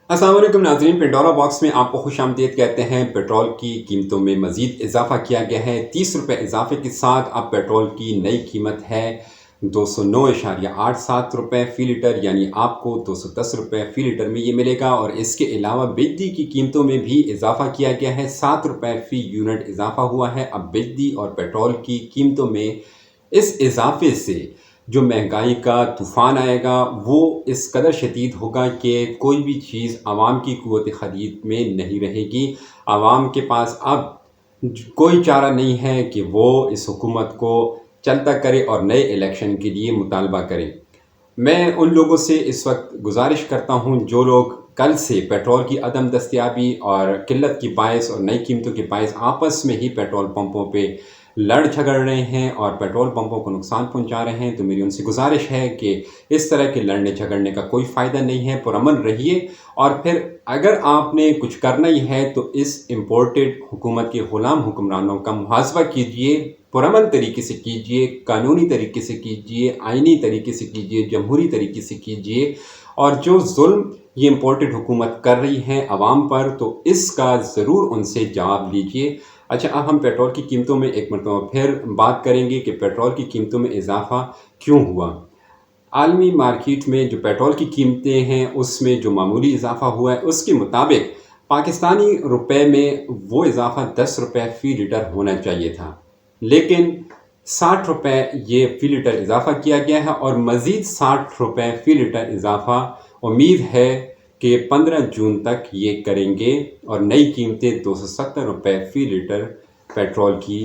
السلام علیکم ناظرین، پنڈورا باکس میں آپ کو خوش آمدید کہتے ہیں۔ پیٹرول کی قیمتوں میں مزید اضافہ کیا گیا ہے۔ 30 روپے اضافے کے ساتھ اب پیٹرول کی نئی قیمت ہے 209.87 روپے فی لیٹر، یعنی آپ کو 210 روپے فی لیٹر میں یہ ملے گا۔ اور اس کے علاوہ بجلی کی قیمتوں میں بھی اضافہ کیا گیا ہے، 7 روپے فی یونٹ اضافہ ہوا ہے۔ اب بجلی اور پیٹرول کی قیمتوں میں اس اضافے سے جو مہنگائی کا طوفان آئے گا وہ اس قدر شدید ہوگا کہ کوئی بھی چیز عوام کی قوت خرید میں نہیں رہے گی۔ عوام کے پاس اب کوئی چارہ نہیں ہے کہ وہ اس حکومت کو چلتا کرے اور نئے الیکشن کے لیے مطالبہ کرے۔ میں ان لوگوں سے اس وقت گزارش کرتا ہوں جو لوگ کل سے پیٹرول کی عدم دستیابی اور قلت کی باعث اور نئی قیمتوں کے باعث آپس میں ہی پیٹرول پمپوں پہ لڑ جھگڑ رہے ہیں اور پیٹرول پمپوں کو نقصان پہنچا رہے ہیں، تو میری ان سے گزارش ہے کہ اس طرح کے لڑنے جھگڑنے کا کوئی فائدہ نہیں ہے، پرامن رہیے۔ اور پھر اگر آپ نے کچھ کرنا ہی ہے تو اس امپورٹڈ حکومت کے غلام حکمرانوں کا محاسبہ کیجئے، پرامن طریقے سے کیجئے، قانونی طریقے سے کیجئے، آئینی طریقے سے کیجئے، جمہوری طریقے سے کیجئے۔ اور جو ظلم یہ امپورٹڈ حکومت کر رہی ہے عوام پر، تو اس کا ضرور ان سے جواب لیجئے۔ اچھا، اب ہم پیٹرول کی قیمتوں میں ایک مرتبہ پھر بات کریں گے کہ پیٹرول کی قیمتوں میں اضافہ کیوں ہوا۔ عالمی مارکیٹ میں جو پیٹرول کی قیمتیں ہیں اس میں جو معمولی اضافہ ہوا ہے اس کے مطابق پاکستانی روپے میں وہ اضافہ 10 روپے فی لیٹر ہونا چاہیے تھا، لیکن 60 روپے یہ فی لیٹر اضافہ کیا گیا ہے، اور مزید 60 روپے فی لیٹر اضافہ امید ہے کہ 15 جون تک یہ کریں گے، اور نئی قیمتیں 270 روپے فی لیٹر پیٹرول کی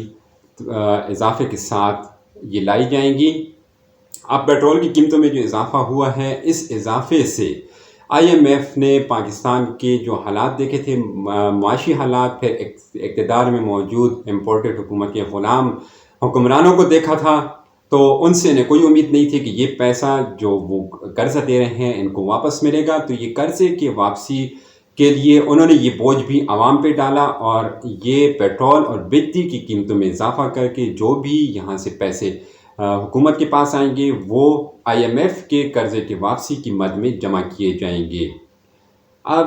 اضافے کے ساتھ یہ لائی جائیں گی۔ اب پیٹرول کی قیمتوں میں جو اضافہ ہوا ہے، اس اضافے سے آئی ایم ایف نے پاکستان کے جو حالات دیکھے تھے، معاشی حالات، پھر اقتدار میں موجود امپورٹڈ حکومت کے غلام حکمرانوں کو دیکھا تھا، تو ان سے انہیں کوئی امید نہیں تھی کہ یہ پیسہ جو وہ قرضہ دے رہے ہیں ان کو واپس ملے گا۔ تو یہ قرضے کی واپسی کے لیے انہوں نے یہ بوجھ بھی عوام پہ ڈالا، اور یہ پیٹرول اور بجلی کی قیمتوں میں اضافہ کر کے جو بھی یہاں سے پیسے حکومت کے پاس آئیں گے وہ آئی ایم ایف کے قرضے کی واپسی کی مد میں جمع کیے جائیں گے۔ اب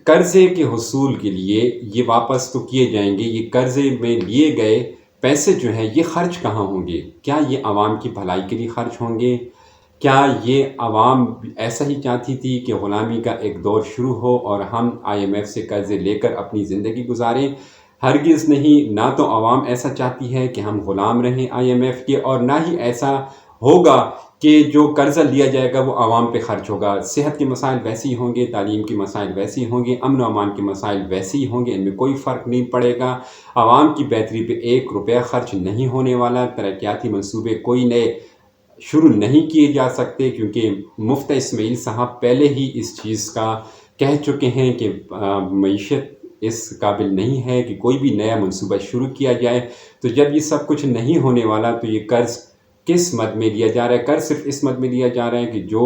قرضے کے حصول کے لیے یہ واپس تو کیے جائیں گے، یہ قرضے میں لیے گئے پیسے جو ہیں یہ خرچ کہاں ہوں گے؟ کیا یہ عوام کی بھلائی کے لیے خرچ ہوں گے؟ کیا یہ عوام ایسا ہی چاہتی تھی کہ غلامی کا ایک دور شروع ہو اور ہم آئی ایم ایف سے قرضے لے کر اپنی زندگی گزاریں؟ ہرگز نہیں، نہ تو عوام ایسا چاہتی ہے کہ ہم غلام رہیں آئی ایم ایف کے، اور نہ ہی ایسا ہوگا کہ جو قرضہ لیا جائے گا وہ عوام پہ خرچ ہوگا۔ صحت کے مسائل ویسے ہی ہوں گے، تعلیم کے مسائل ویسے ہی ہوں گے، امن و امان کے مسائل ویسے ہی ہوں گے، ان میں کوئی فرق نہیں پڑے گا۔ عوام کی بہتری پہ 1 روپیہ خرچ نہیں ہونے والا۔ ترقیاتی منصوبے کوئی نئے شروع نہیں کیے جا سکتے، کیونکہ مفتیٰ اسماعیل صاحب پہلے ہی اس چیز کا کہہ چکے ہیں کہ معیشت اس قابل نہیں ہے کہ کوئی بھی نیا منصوبہ شروع کیا جائے۔ تو جب یہ سب کچھ نہیں ہونے والا تو یہ قرض کس مد میں لیا جا رہا ہے؟ قرض صرف اس مد میں لیا جا رہا ہے کہ جو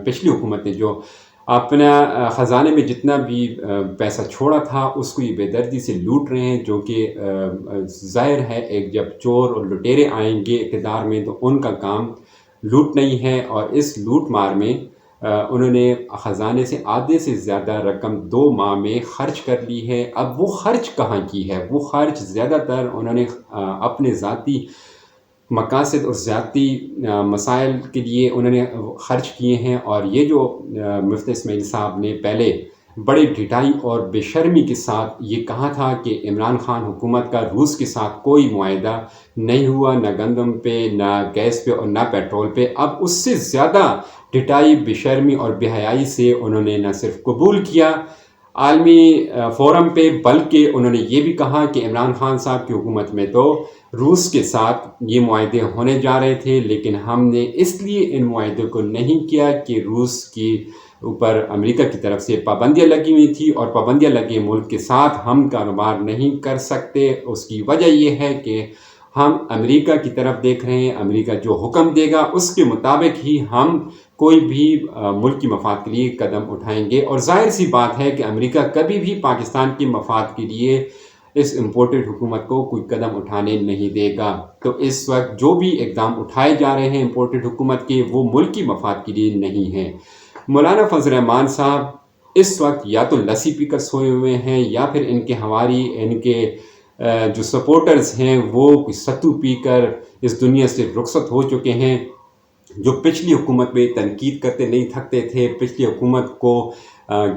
پچھلی حکومت نے جو اپنا خزانے میں جتنا بھی پیسہ چھوڑا تھا اس کو یہ بے دردی سے لوٹ رہے ہیں، جو کہ ظاہر ہے ایک جب چور اور لٹیرے آئیں گے اقتدار میں تو ان کا کام لوٹ نہیں ہے، اور اس لوٹ مار میں انہوں نے خزانے سے آدھے سے زیادہ رقم 2 ماہ میں خرچ کر لی ہے۔ اب وہ خرچ کہاں کی ہے؟ وہ خرچ زیادہ تر انہوں نے اپنے ذاتی مقاصد اور ذاتی مسائل کے لیے انہوں نے خرچ کیے ہیں۔ اور یہ جو مفتیٰ اسماعیل صاحب نے پہلے بڑی ڈھٹائی اور بے شرمی کے ساتھ یہ کہا تھا کہ عمران خان حکومت کا روس کے ساتھ کوئی معاہدہ نہیں ہوا، نہ گندم پہ، نہ گیس پہ اور نہ پیٹرول پہ، اب اس سے زیادہ ڈھٹائی، بے شرمی اور بے حیائی سے انہوں نے نہ صرف قبول کیا عالمی فورم پہ، بلکہ انہوں نے یہ بھی کہا کہ عمران خان صاحب کی حکومت میں تو روس کے ساتھ یہ معاہدے ہونے جا رہے تھے، لیکن ہم نے اس لیے ان معاہدوں کو نہیں کیا کہ روس کی اوپر امریکہ کی طرف سے پابندیاں لگی ہوئی تھی، اور پابندیاں لگے ملک کے ساتھ ہم کاروبار نہیں کر سکتے۔ اس کی وجہ یہ ہے کہ ہم امریکہ کی طرف دیکھ رہے ہیں، امریکہ جو حکم دے گا اس کے مطابق ہی ہم کوئی بھی ملک کی مفاد کے لیے قدم اٹھائیں گے۔ اور ظاہر سی بات ہے کہ امریکہ کبھی بھی پاکستان کے مفاد کے لیے اس امپورٹڈ حکومت کو کوئی قدم اٹھانے نہیں دے گا۔ تو اس وقت جو بھی اقدام اٹھائے جا رہے ہیں امپورٹڈ حکومت کے، وہ ملکی مفاد کے لیے نہیں ہیں۔ مولانا فضل الرحمان صاحب اس وقت یا تو لسی پی کر سوئے ہوئے ہیں یا پھر ان کے جو سپورٹرز ہیں وہ کوئی ستو پی کر اس دنیا سے رخصت ہو چکے ہیں، جو پچھلی حکومت میں تنقید کرتے نہیں تھکتے تھے، پچھلی حکومت کو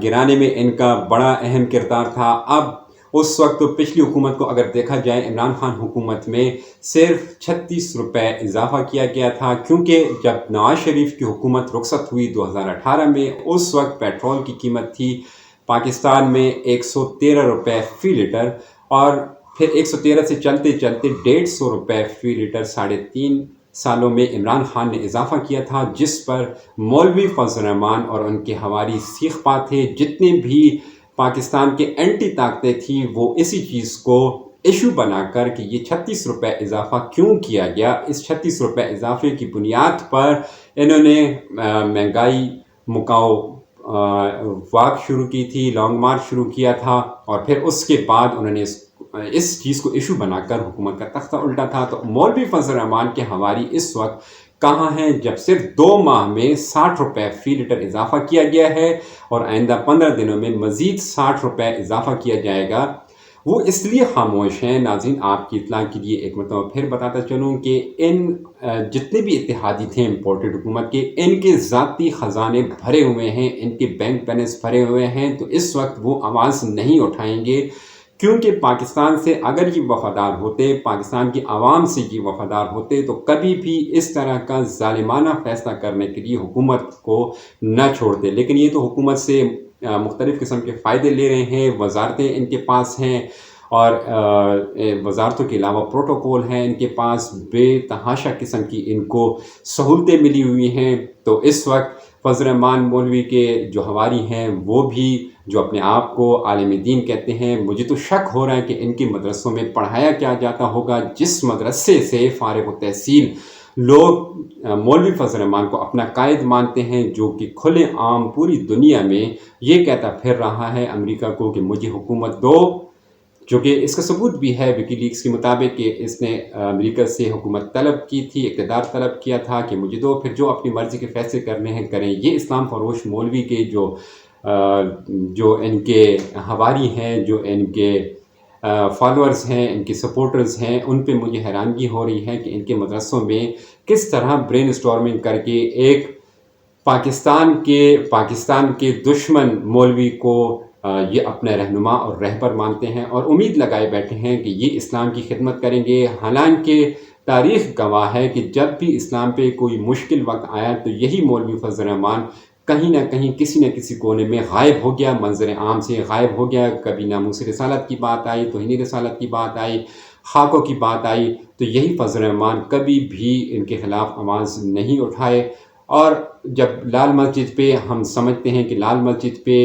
گرانے میں ان کا بڑا اہم کردار تھا۔ اب اس وقت تو پچھلی حکومت کو اگر دیکھا جائے، عمران خان حکومت میں صرف 36 روپے اضافہ کیا گیا تھا، کیونکہ جب نواز شریف کی حکومت رخصت ہوئی 2018 میں، اس وقت پیٹرول کی قیمت تھی پاکستان میں 113 روپے فی لیٹر، اور پھر 113 سے چلتے چلتے 150 روپے فی لیٹر 3.5 سالوں میں عمران خان نے اضافہ کیا تھا، جس پر مولوی فضل الرحمان اور ان کے حواری سیخ پا تھے۔ جتنے بھی پاکستان کے اینٹی طاقتیں تھیں وہ اسی چیز کو ایشو بنا کر کہ یہ 36 روپے اضافہ کیوں کیا گیا، اس 36 روپے اضافے کی بنیاد پر انہوں نے مہنگائی مکاؤ واک شروع کی تھی، لانگ مارچ شروع کیا تھا، اور پھر اس کے بعد انہوں نے اس چیز کو ایشو بنا کر حکومت کا تختہ الٹا تھا۔ تو مولوی فضل الرحمان کے حواری اس وقت کہاں ہیں جب صرف 2 ماہ میں 60 روپے فی لیٹر اضافہ کیا گیا ہے، اور آئندہ 15 دنوں میں مزید 60 روپے اضافہ کیا جائے گا؟ وہ اس لیے خاموش ہیں۔ ناظرین، آپ کی اطلاع کے لیے ایک مرتبہ پھر بتاتا چلوں کہ ان جتنے بھی اتحادی تھے امپورٹڈ حکومت کے، ان کے ذاتی خزانے بھرے ہوئے ہیں، ان کے بینک بیلنس بھرے ہوئے ہیں، تو اس وقت وہ آواز نہیں اٹھائیں گے، کیونکہ پاکستان سے اگر یہ وفادار ہوتے، پاکستان کی عوام سے یہ وفادار ہوتے، تو کبھی بھی اس طرح کا ظالمانہ فیصلہ کرنے کے لیے حکومت کو نہ چھوڑتے۔ لیکن یہ تو حکومت سے مختلف قسم کے فائدے لے رہے ہیں، وزارتیں ان کے پاس ہیں، اور وزارتوں کے علاوہ پروٹوکول ہیں ان کے پاس، بے تحاشا قسم کی ان کو سہولتیں ملی ہوئی ہیں۔ تو اس وقت فضل الرحمان مولوی کے جو حواری ہیں وہ بھی، جو اپنے آپ کو عالم دین کہتے ہیں، مجھے تو شک ہو رہا ہے کہ ان کے مدرسوں میں پڑھایا کیا جاتا ہوگا، جس مدرسے سے فارغ التحصیل لوگ مولوی فضل الرحمان کو اپنا قائد مانتے ہیں، جو کہ کھلے عام پوری دنیا میں یہ کہتا پھر رہا ہے امریکہ کو کہ مجھے حکومت دو، جو کہ اس کا ثبوت بھی ہے وکی لیکس کے مطابق کہ اس نے امریکہ سے حکومت طلب کی تھی، اقتدار طلب کیا تھا کہ مجھے دو، پھر جو اپنی مرضی کے فیصلے کرنے ہیں کریں۔ یہ اسلام فروش مولوی کے جو ان کے حواری ہیں، جو ان کے فالورز ہیں، ان کے سپورٹرز ہیں، ان پہ مجھے حیرانگی ہو رہی ہے کہ ان کے مدرسوں میں کس طرح برین اسٹارمنگ کر کے ایک پاکستان کے دشمن مولوی کو یہ اپنا رہنما اور رہبر مانتے ہیں، اور امید لگائے بیٹھے ہیں کہ یہ اسلام کی خدمت کریں گے۔ حالانکہ تاریخ گواہ ہے کہ جب بھی اسلام پہ کوئی مشکل وقت آیا تو یہی مولوی فضل الرحمان کہیں نہ کہیں کسی نہ کسی کونے میں غائب ہو گیا، منظر عام سے غائب ہو گیا۔ کبھی ناموس رسالت کی بات آئی، توہین رسالت کی بات آئی، خاکوں کی بات آئی، تو یہی فضل الرحمان کبھی بھی ان کے خلاف آواز نہیں اٹھائے۔ اور جب لال مسجد پہ ہم سمجھتے ہیں کہ لال مسجد پہ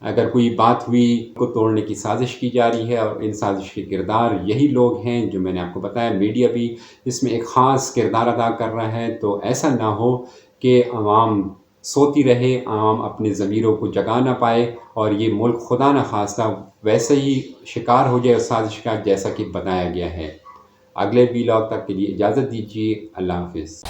اگر کوئی بات ہوئی کو توڑنے کی سازش کی جا رہی ہے، اور ان سازش کے کردار یہی لوگ ہیں جو میں نے آپ کو بتایا، میڈیا بھی اس میں ایک خاص کردار ادا کر رہا ہے۔ تو ایسا نہ ہو کہ عوام سوتی رہے، عوام اپنے ضمیروں کو جگا نہ پائے، اور یہ ملک خدا نہ خواستہ ویسے ہی شکار ہو جائے سازش کا، جیسا کہ بتایا گیا ہے۔ اگلے ویلاگ تک کے لیے اجازت دیجیے، اللہ حافظ۔